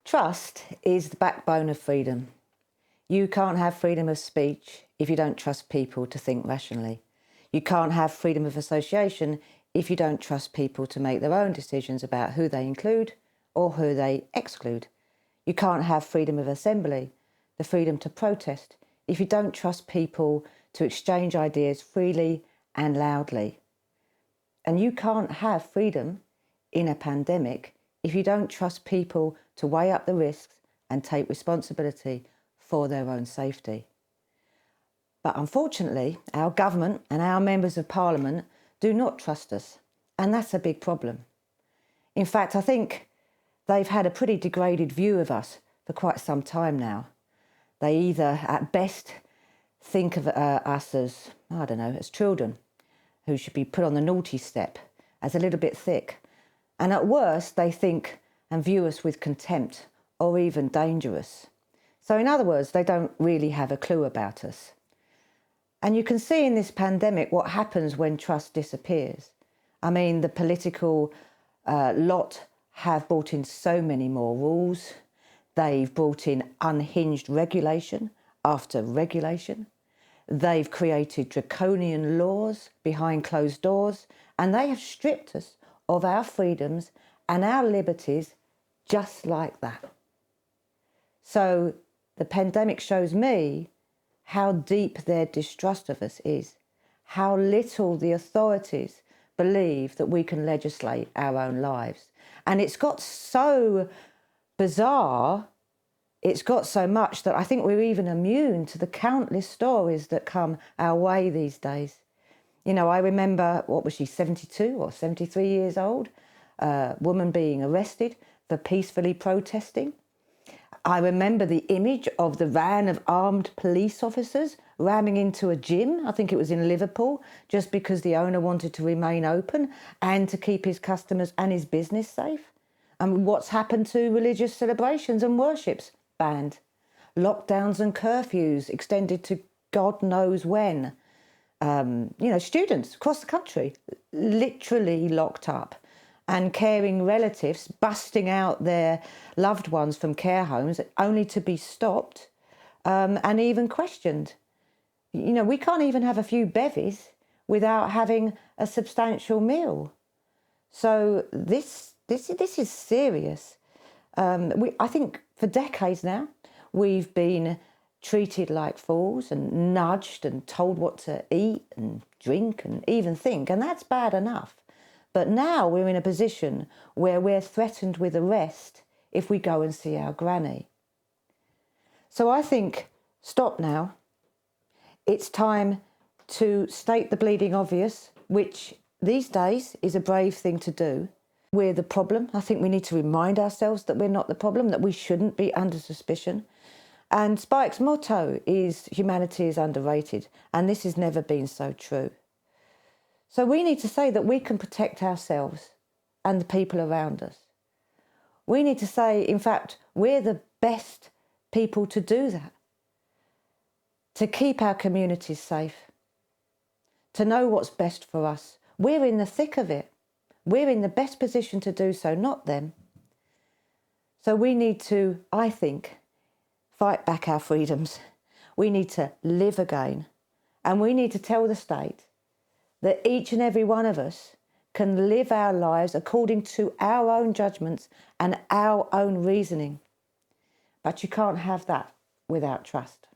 Trust is the backbone of freedom. You can't have freedom of speech if you don't trust people to think rationally. You can't have freedom of association if you don't trust people to make their own decisions about who they include or who they exclude. You can't have freedom of assembly, the freedom to protest, if you don't trust people to exchange ideas freely and loudly. And you can't have freedom in a pandemic if you don't trust people to weigh up the risks and take responsibility for their own safety. But unfortunately, our government and our members of parliament do not trust us, and that's a big problem. In fact, I think they've had a pretty degraded view of us for quite some time now. They either, at best, think of us as, as children who should be put on the naughty step, as a little bit thick. And at worst, they think and view us with contempt or even dangerous. So in other words, they don't really have a clue about us. And you can see in this pandemic what happens when trust disappears. I mean, the political lot have brought in so many more rules. They've brought in unhinged regulation after regulation. They've created draconian laws behind closed doors, and they have stripped us of our freedoms and our liberties just like that. So the pandemic shows me how deep their distrust of us is, how little the authorities believe that we can legislate our own lives. And it's got so bizarre, it's got so much that I think we're even immune to the countless stories that come our way these days. You know, I remember, 72 or 73 years old, a woman being arrested for peacefully protesting. I remember the image of the van of armed police officers ramming into a gym, I think it was in Liverpool, just because the owner wanted to remain open and to keep his customers and his business safe. And what's happened to religious celebrations and worships? Banned. Lockdowns and curfews extended to God knows when. Students across the country literally locked up, and caring relatives busting out their loved ones from care homes only to be stopped and even questioned. You know, we can't even have a few bevies without having a substantial meal. So this is serious. I think for decades now, we've been treated like fools and nudged and told what to eat and drink and even think, and that's bad enough. But now we're in a position where we're threatened with arrest if we go and see our granny. So I think, stop now. It's time to state the bleeding obvious, which these days is a brave thing to do. We're the problem. I think we need to remind ourselves that we're not the problem, that we shouldn't be under suspicion. And Spike's motto is humanity is underrated, and this has never been so true. So we need to say that we can protect ourselves and the people around us. We need to say, in fact, we're the best people to do that, to keep our communities safe, to know what's best for us. We're in the thick of it. We're in the best position to do so, not them. So we need to, I think, fight back our freedoms. We need to live again, and we need to tell the state that each and every one of us can live our lives according to our own judgments and our own reasoning. But you can't have that without trust.